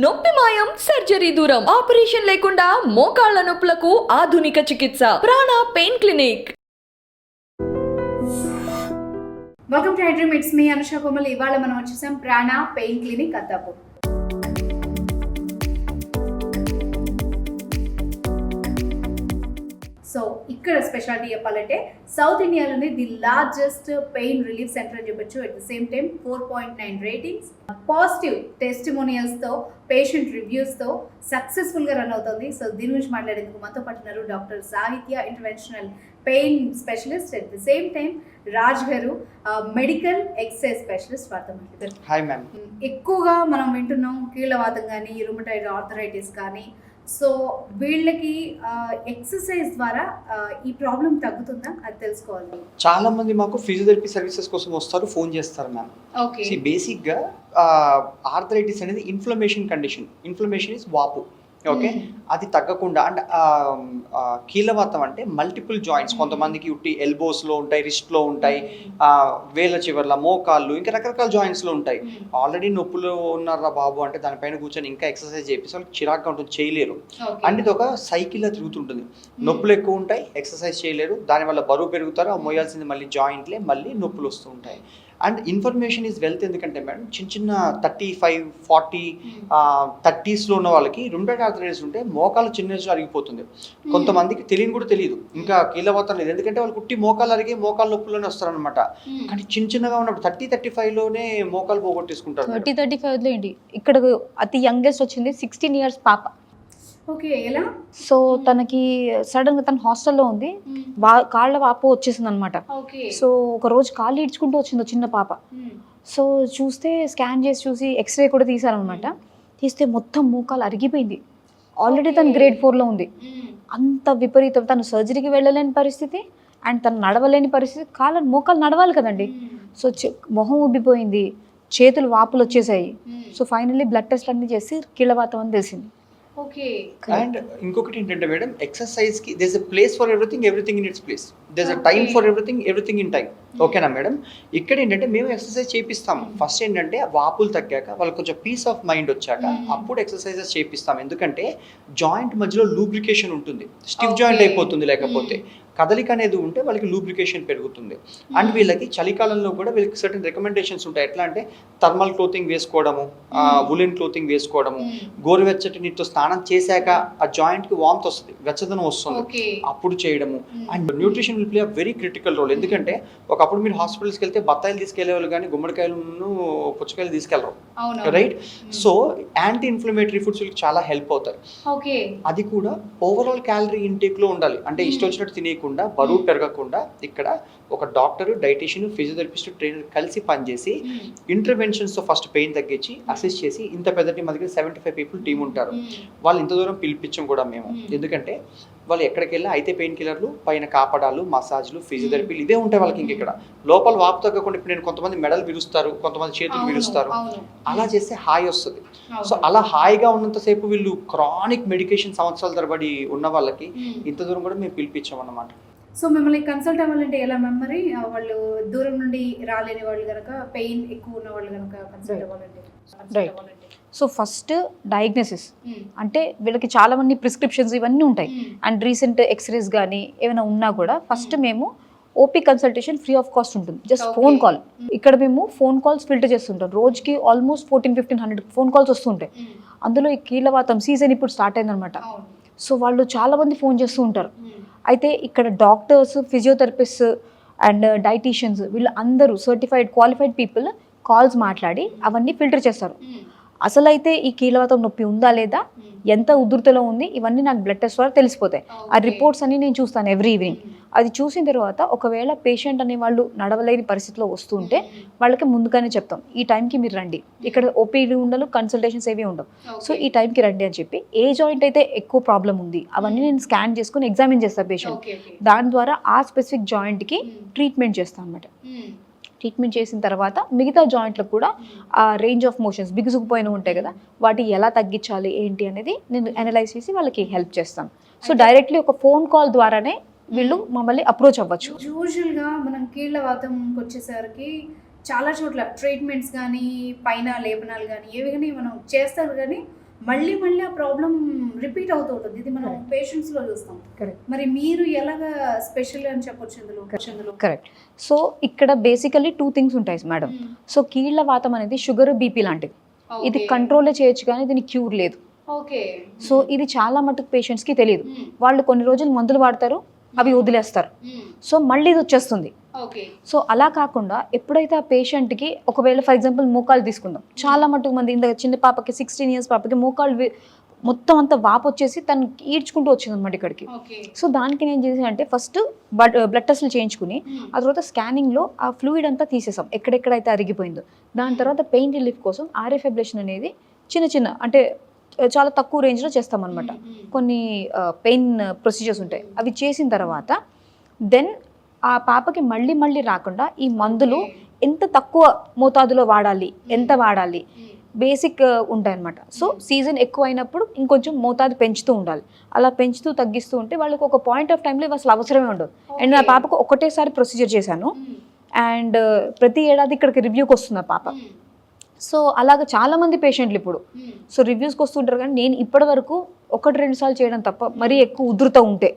నొప్పి మాయం సర్జరీ దూరం ఆపరేషన్ లేకుండా మోకాళ్ల నొప్పులకు ఆధునిక చికిత్స Prana pain clinic. Welcome to iDream. It's me Anusha Komal. ఇవాళ మనం వచ్చేసాం Prana pain clinic Attapur. So ఇక్కడ స్పెషాలిటీ చెప్పాలంటే సౌత్ ఇండియాలోనే the largest pain relief centre అని చెప్పొచ్చు. At the same time 4.9 ratings, positive టెస్టిమోనియల్స్తో, పేషెంట్ రివ్యూస్తో సక్సెస్ఫుల్గా రన్ అవుతుంది. సో దీని గురించి మాట్లాడేందుకు మనతో పట్టున్నారు doctor Sahitya, interventional pain specialist. At the same time Raj garu, medical exercise specialist. వార్త మాట్లాడారు. Hi ma'am. ఎక్కువగా మనం వింటున్నాం కీళ్ళవాతం కానీ, రుమటాయిడ్ ఆర్థరైటిస్ కానీ. సో వీళ్ళకి ఎక్సర్సైజ్ ద్వారా ఈ ప్రాబ్లం తగ్గుతుందా అది తెలుసుకోవాలి. చాలా మంది మాకు ఫిజియోథెరపీ సర్వీసెస్ కోసం వస్తారు, ఫోన్ చేస్తారు మ్యామ్. ఓకే. బేసిక్గా ఆర్థరైటిస్ అనేది ఇన్ఫ్లమేషన్ కండిషన్. ఇన్ఫ్లమేషన్ ఇస్ వాపు. ఓకే. అది తగ్గకుండా అంటే కీళ్ళవాతం అంటే మల్టిపుల్ జాయింట్స్. కొంతమందికి ఉట్టి ఎల్బోస్లో ఉంటాయి, రిస్ట్లో ఉంటాయి, వేళ్ళ చివర్ల, మోకాళ్ళు, ఇంకా రకరకాల జాయింట్స్లో ఉంటాయి. ఆల్రెడీ నొప్పులు ఉన్నారా బాబు అంటే దానిపైన కూర్చొని ఇంకా ఎక్సర్సైజ్ చేపిస్తే వాళ్ళకి చిరాగ్గా ఉంటుంది, చేయలేరు. అంటే ఇది ఒక సైకిల్లా తిరుగుతుంటుంది. నొప్పులు ఎక్కువ ఉంటాయి, ఎక్సర్సైజ్ చేయలేరు, దానివల్ల బరువు పెరుగుతారు, ఆ మోయాల్సింది మళ్ళీ జాయింట్లే, మళ్ళీ నొప్పులు వస్తూ ఉంటాయి. And information is wealth. ఎందుకంటే మేడం చిన్న 35, 40, 30స్లో ఉన్న వాళ్ళకి రుమటాయిడ్ ఆర్థరైటిస్ ఉంటే మోకాలు చిన్న ఏజ్లో అరిగిపోతుంది. కొంతమందికి తెలియని కూడా తెలియదు, ఇంకా కీళ్ళవాతం లేదు, ఎందుకంటే వాళ్ళు కుట్టి మోకాలు అరిగి మోకాలు నొప్పుల్లోనే వస్తారనమాట. కానీ చిన్నగా ఉన్నప్పుడు 30-35లోనే మోకాలు పోగొట్టేసుకుంటారు. 30-35లో ఏంటి, ఇక్కడ అతి యంగెస్ట్ వచ్చింది 16 years పాప. ఓకే. ఎలా? సో తనకి సడన్ గా తన హాస్టల్లో ఉంది, కాళ్ళ వాపు వచ్చేసింది అనమాట. ఓకే. సో ఒక రోజు కాళ్ళు ఈడ్చుకుంటూ వచ్చింది చిన్న పాప. సో చూస్తే స్కాన్ చేసి చూసి ఎక్స్రే కూడా తీశారనమాట. తీస్తే మొత్తం మోకాలు అరిగిపోయింది. ఆల్రెడీ తను grade 4లో ఉంది. అంత విపరీతం, తను సర్జరీకి వెళ్ళలేని పరిస్థితి అండ్ తను నడవలేని పరిస్థితి. మోకాలు నడవాలి కదండి. సో మొహం ఉబ్బిపోయింది, చేతులు వాపులు వచ్చేసాయి. సో ఫైనల్లీ బ్లడ్ టెస్ట్ అన్ని చేసి కీళ్ళవాతం అని తెలిసింది. ఓకే. అండ్ ఇంకొకటి ఏంటంటే మేడం, ఎక్సర్సైజ్ కి there is a place for everything, everything in its place. There is a time for everything, everything in time. ఓకేనా మేడం? ఇక్కడ ఏంటంటే మేము ఎక్సర్సైజ్ చేపిస్తాము. ఫస్ట్ ఏంటంటే వాపులు తగ్గాక, వాళ్ళకి కొంచెం పీస్ ఆఫ్ మైండ్ వచ్చాక అప్పుడు ఎక్సర్సైజెస్ చేపిస్తాం. ఎందుకంటే జాయింట్ మధ్యలో లూబ్రికేషన్ ఉంటుంది, స్టిఫ్ జాయింట్ అయిపోతుంది. లేకపోతే కదలిక అనేది ఉంటే వాళ్ళకి లూబ్రికేషన్ పెరుగుతుంది. అండ్ వీళ్ళకి చలికాలంలో కూడా వీళ్ళకి సర్టన్ రికమెండేషన్స్ ఉంటాయి. ఎట్లా అంటే థర్మల్ క్లోతింగ్ వేసుకోవడము, వులెన్ క్లోతింగ్ వేసుకోవడము, గోరువెచ్చటి నీటితో స్నానం చేశాక ఆ జాయింట్కి వామ్త్ వస్తుంది, వెచ్చదనం వస్తుంది, అప్పుడు చేయడము. And nutrition will play a very critical role. ఎందుకంటే ఒకప్పుడు మీరు హాస్పిటల్స్కి వెళ్తే బత్తాయిలు తీసుకెళ్లేవాళ్ళు కానీ గుమ్మడికాయలను, పుచ్చకాయలు తీసుకెళ్ళరు, right? So anti inflammatory foods వీళ్ళకి చాలా హెల్ప్ అవుతాయి. ఓకే. అది కూడా ఓవరాల్ క్యాలరీ ఇంటేక్లో ఉండాలి. అంటే ఇష్టం వచ్చినట్టు తినేయకుండా, బరువు పెరగకుండా ఇక్కడ ఒక డాక్టర్, డైటీషియన్, ఫిజియోథెరపిస్ట్, ట్రైనర్ కలిసి పనిచేసి ఇంటర్వెన్షన్స్తో ఫస్ట్ పెయిన్ తగ్గించి అసిస్ట్ చేసి, ఇంత పెద్ద టీం, మా దగ్గర 75 people టీం ఉంటారు. వాళ్ళు ఇంత దూరం పిలిపించాం కూడా మేము. ఎందుకంటే వాళ్ళు ఎక్కడికి వెళ్ళినా అయితే పెయిన్ కిల్లర్లు, పైన కాపడాలు, మసాజ్లు, ఫిజియోథెరపీలు ఇవే ఉంటాయి వాళ్ళకి. ఇక్కడ లోపల వాపు తగ్గకుండా ఇప్పుడు నేను కొంతమంది మెడలు విరుస్తారు, కొంతమంది చేతులు విరుస్తారు, అలా చేస్తే హాయి వస్తుంది. సో అలా హాయిగా ఉన్నంతసేపు వీళ్ళు క్రానిక్ మెడికేషన్ సంవత్సరాల తరబడి ఉన్న వాళ్ళకి ఇంత దూరం కూడా మేము పిలిపించాం అన్నమాట. సో మిమ్మల్ని కన్సల్ట్ అవ్వాలంటే ఎలా మరి? వాళ్ళు దూరం నుండి రాలేని వాళ్ళు కనుక, పెయిన్ ఎక్కువ ఉన్న వాళ్ళు కనుక కన్సల్ట్ అవ్వాలంటే? సో ఫస్ట్ డయాగ్నోసిస్ అంటే వీళ్ళకి చాలా మంది ప్రిస్క్రిప్షన్స్ ఇవన్నీ ఉంటాయి. అండ్ రీసెంట్ ఎక్స్రేస్ కానీ ఏమైనా ఉన్నా కూడా ఫస్ట్ మేము OP consultation free of cost ఉంటుంది. Just phone call. ఇక్కడ మేము ఫోన్ కాల్స్ ఫిల్టర్ చేస్తుంటాం. రోజుకి ఆల్మోస్ట్ 1400-1500 ఫోన్ కాల్స్ వస్తుంటాయి. అందులో ఈ కీళ్ళవాతం సీజన్ ఇప్పుడు స్టార్ట్ అయిందనమాట. సో వాళ్ళు చాలా మంది ఫోన్ చేస్తూ ఉంటారు. అయితే ఇక్కడ డాక్టర్స్, ఫిజియోథెరపిస్ట్ అండ్ డైటీషియన్స్ వీళ్ళు అందరూ సర్టిఫైడ్, క్వాలిఫైడ్ పీపుల్ కాల్స్ మాట్లాడి అవన్నీ ఫిల్టర్ చేస్తారు. అసలైతే ఈ కీళ్ళవాతం నొప్పి ఉందా లేదా, ఎంత ఉధృతలో ఉంది, ఇవన్నీ నాకు బ్లడ్ టెస్ట్ ద్వారా తెలిసిపోతాయి. ఆ రిపోర్ట్స్ అన్ని నేను చూస్తాను ఎవ్రీ ఈవినింగ్. అది చూసిన తర్వాత ఒకవేళ పేషెంట్ అనే వాళ్ళు నడవలేని పరిస్థితిలో వస్తుంటే వాళ్ళకి ముందుగానే చెప్తాం, ఈ టైంకి మీరు రండి, ఇక్కడ ఓపీలు ఉండవు, కన్సల్టేషన్స్ ఏవి ఉండవు, సో ఈ టైంకి రండి అని చెప్పి. ఏ జాయింట్ అయితే ఎక్కువ ప్రాబ్లం ఉంది అవన్నీ నేను స్కాన్ చేసుకుని ఎగ్జామిన్ చేస్తాను పేషెంట్. దాని ద్వారా ఆ స్పెసిఫిక్ జాయింట్కి ట్రీట్మెంట్ చేస్తాను అన్నమాట. ట్రీట్మెంట్ చేసిన తర్వాత మిగతా జాయింట్లకు కూడా ఆ రేంజ్ ఆఫ్ మోషన్స్ బిగుసుకుపోయిన ఉంటాయి కదా, వాటి ఎలా తగ్గించాలి ఏంటి అనేది నేను అనలైజ్ చేసి వాళ్ళకి హెల్ప్ చేస్తాను. సో డైరెక్ట్లీ ఒక ఫోన్ కాల్ ద్వారానే వీళ్ళు మమ్మల్ని అప్రోచ్ అవ్వచ్చు. యూజువల్గా మనం కీళ్ళవాతంకి వచ్చేసరికి చాలా చోట్ల ట్రీట్మెంట్స్ కానీ, పైన లేపనాలు కానీ ఏవి కానీ మనం చేస్తారు, కానీ మళ్ళీ మళ్ళీ ఆ ప్రాబ్లం రిపీట్ అవుతూ ఉంటుంది. ఇది మనం పేషెంట్స్ లో చూస్తాం. Correct. మరి మీరు ఎలాగా స్పెషల్ అని చెప్పొచ్చు ఇందులో? కరెక్ట్. సో ఇక్కడ బేసికలీ 2 థింగ్స్ ఉంటాయి మేడం. సో కీళ్ళ వాతం అనేది షుగర్ బీపీ లాంటిది. ఇది కంట్రోలే చేయొచ్చు కానీ దీనికి క్యూర్ లేదు. ఓకే. సో ఇది చాలా మటుకు పేషెంట్స్కి తెలియదు. వాళ్ళు కొన్ని రోజులు మందులు వాడతారు, అవి వదిలేస్తారు. సో మళ్ళీ ఇది వచ్చేస్తుంది. ఓకే. సో అలా కాకుండా ఎప్పుడైతే ఆ పేషెంట్కి ఒకవేళ ఫర్ ఎగ్జాంపుల్ మోకాలు తీసుకుందాం, చాలా మటుకు మంది ఇంత చిన్న పాపకి 16 ఇయర్స్ పాపకి మోకాలు మొత్తం అంతా వాపు వచ్చేసి తను ఈడ్చుకుంటూ వచ్చింది అనమాట ఇక్కడికి. సో దానికి నేను చేసి అంటే ఫస్ట్ బ్లడ్ టెస్ట్లు చేయించుకుని ఆ తర్వాత స్కానింగ్లో ఆ ఫ్లూయిడ్ అంతా తీసేసాం ఎక్కడెక్కడైతే అరిగిపోయిందో. దాని తర్వాత పెయిన్ రిలీఫ్ కోసం ఆర్ఎఫ్ అబ్లేషన్ అనేది చిన్న అంటే చాలా తక్కువ రేంజ్లో చేస్తామన్నమాట. కొన్ని పెయిన్ ప్రొసీజర్స్ ఉంటాయి, అవి చేసిన తర్వాత దెన్ ఆ పాపకి మళ్ళీ రాకుండా ఈ మందులు ఎంత తక్కువ మోతాదులో వాడాలి, ఎంత వాడాలి, బేసిక్ ఉంటాయన్నమాట. సో సీజన్ ఎక్కువ అయినప్పుడు ఇంకొంచెం మోతాదు పెంచుతూ ఉండాలి. అలా పెంచుతూ తగ్గిస్తూ ఉంటే వాళ్ళకి ఒక పాయింట్ ఆఫ్ టైంలో అసలు అవసరమే ఉండదు. అండ్ నా పాపకు ఒకటేసారి ప్రొసీజర్ చేశాను అండ్ ప్రతి ఏడాది ఇక్కడికి రివ్యూకి వస్తుంది ఆ పాప. సో అలాగే చాలా మంది పేషెంట్లు ఇప్పుడు సో రివ్యూస్కి వస్తుంటారు, కానీ నేను ఇప్పటి వరకు 1-2 సార్లు చేయడం తప్ప మరీ ఎక్కువ ఉధృత ఉంటే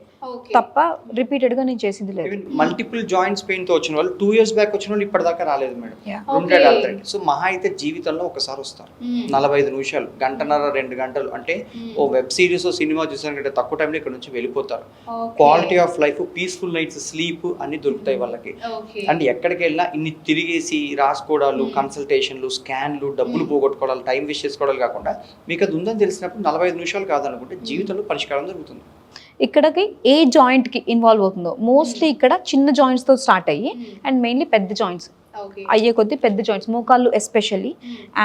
తప్ప రిపీటెడ్గా నేను చేసింది లేదు. మల్టిపుల్ జాయింట్స్ పెయిన్ తో వచ్చిన వాళ్ళు 2 years బ్యాక్ వచ్చిన వాళ్ళు ఇప్పటిదాకా రాలేదు మేడం. Rheumatoid arthritis. సో మహా అయితే జీవితంలో ఒకసారి వస్తారు, 45 నిమిషాలు, 1.5-2 గంటలు. అంటే ఓ వెబ్ సిరీస్ సినిమా చూసానంటే తక్కువ టైంలో ఇక్కడ నుంచి వెళ్ళిపోతారు. Quality of life, peaceful nights sleep అన్ని దొరుకుతాయి వాళ్ళకి. అండ్ ఎక్కడికి వెళ్ళినా ఇన్ని తిరిగేసి రాసుకోవడాలు, కన్సల్టేషన్లు, స్కాన్లు, డబ్బులు పోగొట్టుకోవడాలు, టైం వేస్ట్ చేసుకోవడాలు కాకుండా మీకు అది ఉందని తెలిసినప్పుడు 45 నిమిషాలు కాదనుకుంటే జీవితంలో పరిష్కారం జరుగుతుంది. ఇక్కడికి ఏ జాయింట్కి ఇన్వాల్వ్ అవుతుందో మోస్ట్లీ ఇక్కడ చిన్న జాయింట్స్తో స్టార్ట్ అయ్యి అండ్ మెయిన్లీ పెద్ద జాయింట్స్ అయ్యే కొద్దీ పెద్ద జాయింట్స్, మోకాళ్ళు ఎస్పెషల్లీ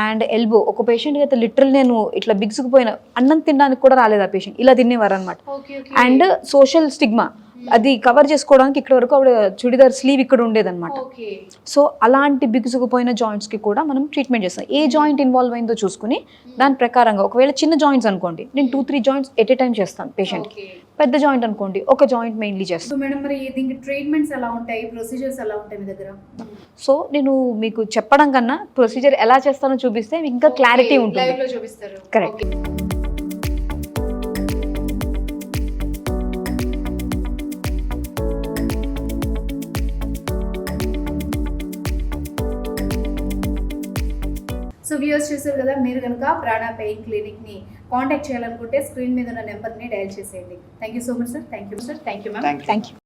అండ్ ఎల్బో. ఒక పేషెంట్కి అయితే లిటరల్ నేను ఇట్లా బిగుసుకుపోయిన అన్నం తినడానికి కూడా రాలేదు ఆ పేషెంట్, ఇలా తినేవారు అనమాట. అండ్ సోషల్ స్టిగ్మా అది కవర్ చేసుకోవడానికి ఇక్కడ వరకు ఆవిడ చుడిదార్ స్లీవ్ ఇక్కడ ఉండేదన్నమాట. సో అలాంటి బిగుసుకుపోయిన జాయింట్స్కి కూడా మనం ట్రీట్మెంట్ చేస్తాం. ఏ జాయింట్ ఇన్వాల్వ్ అయిందో చూసుకుని దాని ప్రకారంగా, ఒకవేళ చిన్న జాయింట్స్ అనుకోండి నేను 2-3 జాయింట్స్ ఎట్ ఏ టైం చేస్తాను పేషెంట్కి. పెద్ద జాయింట్ అనుకోండి ఒక జాయింట్ మెయిన్లీ చేస్తాను. మేడం మరి దీనికి ట్రీట్మెంట్స్ ఎలా ఉంటాయి, ప్రొసీజర్స్ ఎలా ఉంటాయి మీ దగ్గర? సో నేను మీకు చెప్పడం కన్నా ప్రొసీజర్ ఎలా చేస్తానో చూపిస్తే మీకు ఇంకా క్లారిటీ ఉంటుంది. లైవ్ లో చూపిస్తారు. కరెక్ట్. సో వ్యూవర్స్ చూసారు కదా, మీరు కనుక ప్రాణ పెయిన్ క్లినిక్ని కాంటాక్ట్ చేయాలనుకుంటే స్క్రీన్ మీద ఉన్న నెంబర్ని డయల్ చేసేయండి. Thank you so much sir. Thank you sir. Thank you ma'am. Thank you.